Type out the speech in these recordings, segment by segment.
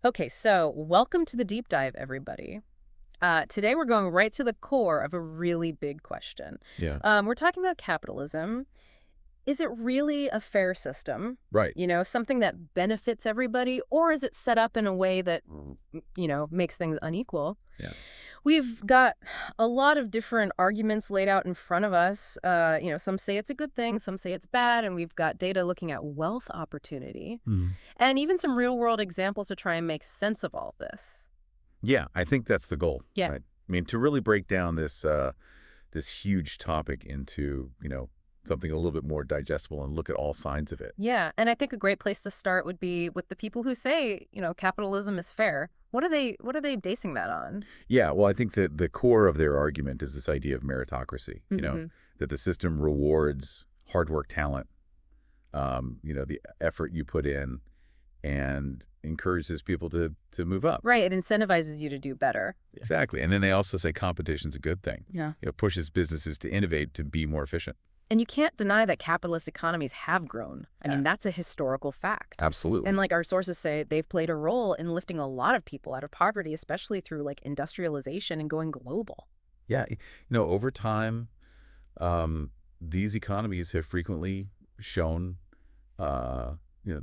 Okay, so welcome to the deep dive, everybody. Today we're going right to the core of a really big question. Yeah. We're talking about capitalism. Is it really a fair system? Right. Something that benefits everybody, or is it set up in a way that, makes things unequal? Yeah. We've got a lot of different arguments laid out in front of us. Some say it's a good thing, some say it's bad, and we've got data looking at wealth opportunity Mhm. and even some real world examples to try and make sense of all this. Yeah, I think that's the goal, Yeah. right? I mean, to really break down this huge topic into, something a little bit more digestible and look at all sides of it. Yeah, and I think a great place to start would be with the people who say, capitalism is fair. What are they basing that on? Yeah, well, I think that the core of their argument is this idea of meritocracy, Hmm. that the system rewards hard work talent, the effort you put in and encourages people to move up. Right, it incentivizes you to do better. Exactly. And then they also say competition's a good thing. Yeah. It pushes businesses to innovate, to be more efficient. And you can't deny that capitalist economies have grown. I Yeah. mean, that's a historical fact. And Absolutely. like our sources say, they've played a role in lifting a lot of people out of poverty, especially through like industrialization and going global. Yeah, over time, um, these economies have frequently shown, uh, you know,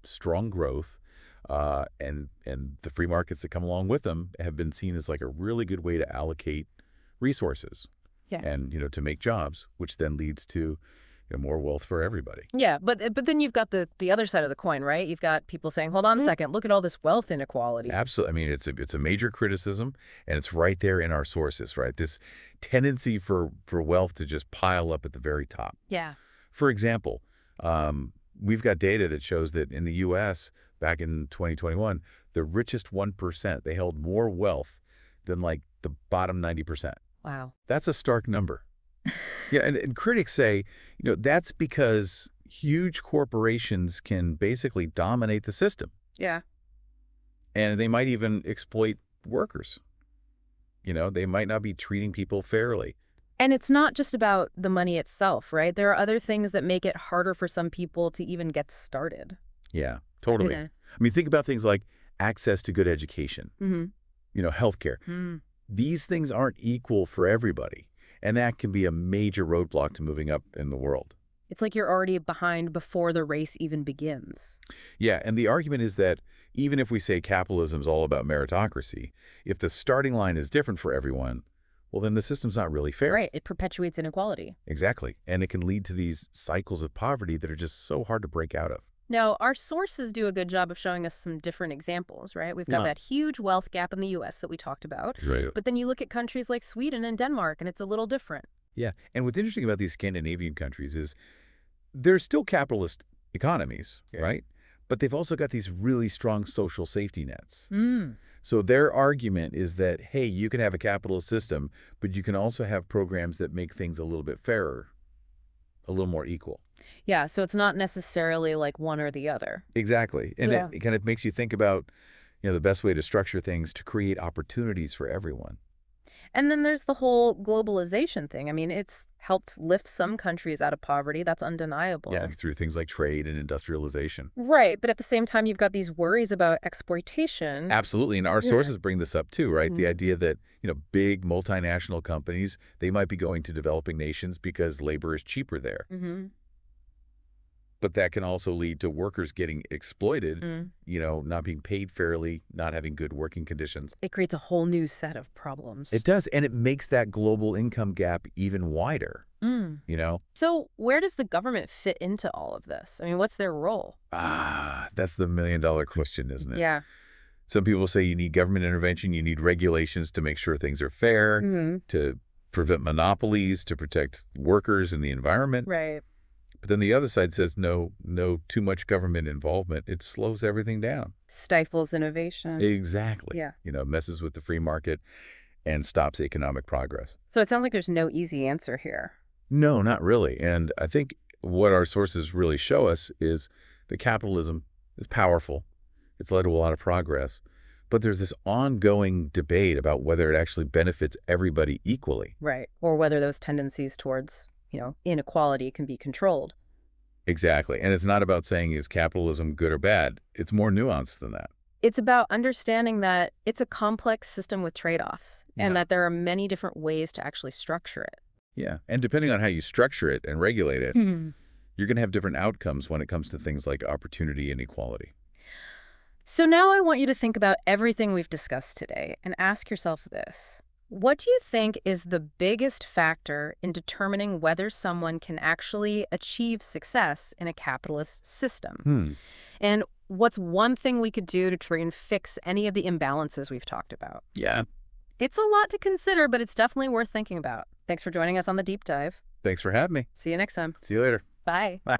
strong growth, and the free markets that come along with them have been seen as like a really good way to allocate resources Yeah. and to make jobs, which then leads to more wealth for everybody. Yeah, but then you've got the other side of the coin, right? You've got people saying, "Hold on a second, look at all this wealth inequality." Absolutely. I mean, it's a major criticism, and it's right there in our sources, right? This tendency for wealth to just pile up at the very top. Yeah. For example, we've got data that shows that in the U.S. back in 2021, the richest 1%, they held more wealth than like the bottom 90%. Wow. That's a stark number. Yeah, and critics say, that's because huge corporations can basically dominate the system, Yeah. and they might even exploit workers. They might not be treating people fairly. And it's not just about the money itself, right? There are other things that make it harder for some people to even get started. Yeah, totally. Yeah. I mean, think about things like access to good education, Mm-hmm. healthcare. Mm. These things aren't equal for everybody, and that can be a major roadblock to moving up in the world. It's like you're already behind before the race even begins. Yeah, and the argument is that even if we say capitalism is all about meritocracy, if the starting line is different for everyone, well, then the system's not really fair. Right. It perpetuates inequality. Exactly. And it can lead to these cycles of poverty that are just so hard to break out of. Now, our sources do a good job of showing us some different examples, right? We've got Yeah. that huge wealth gap in the US that we talked about. Right. But then you look at countries like Sweden and Denmark, and it's a little different. Yeah. And what's interesting about these Scandinavian countries is they're still capitalist economies, Yeah. right? But they've also got these really strong social safety nets. Mm. So their argument is that, hey, you can have a capitalist system, but you can also have programs that make things a little bit fairer, a little more equal. Yeah, so it's not necessarily like one or the other. Exactly. And Yeah. it kind of makes you think about, the best way to structure things to create opportunities for everyone. And then there's the whole globalization thing. I mean, it's helped lift some countries out of poverty. That's Yeah, undeniable. through things like trade and industrialization. Right, but at the same time, you've got these worries about exploitation. Absolutely. And our Yeah. sources bring this up too, right? The Mhm. idea that, big multinational companies, they might be going to developing nations because labor is cheaper there. Mm-hmm. But that can also lead to workers getting exploited, Mm. not being paid fairly, not having good working conditions. It creates a whole new set of problems. It does, and it makes that global income gap even wider, Mm. you know? So where does the government fit into all of this? I mean, what's their role? That's the million-dollar question, isn't it? Yeah. Some people say you need government intervention, you need regulations to make sure things are fair, Hmm. to prevent monopolies, to protect workers and the environment. Right. But then the other side says no, too much government involvement. It slows everything down. Stifles innovation. Exactly. Yeah. Messes with the free market and stops economic progress. So it sounds like there's no easy answer here. No, not really. And I think what our sources really show us is that capitalism is powerful. It's led to a lot of progress. But there's this ongoing debate about whether it actually benefits everybody equally. Right. Or whether those tendencies towards, inequality can be controlled. Exactly. And it's not about saying is capitalism good or bad. It's more nuanced than that. It's about understanding that it's a complex system with trade-offs and Yeah. that there are many different ways to actually structure it. Yeah. And depending on how you structure it and regulate it, Hmm. you're going to have different outcomes when it comes to things like opportunity and equality. So now I want you to think about everything we've discussed today and ask yourself this. What do you think is the biggest factor in determining whether someone can actually achieve success in a capitalist system? Hmm. And what's one thing we could do to try and fix any of the imbalances we've talked about? Yeah. It's a lot to consider, but it's definitely worth thinking about. Thanks for joining us on the deep dive. Thanks for having me. See you next time. See you later. Bye. Bye.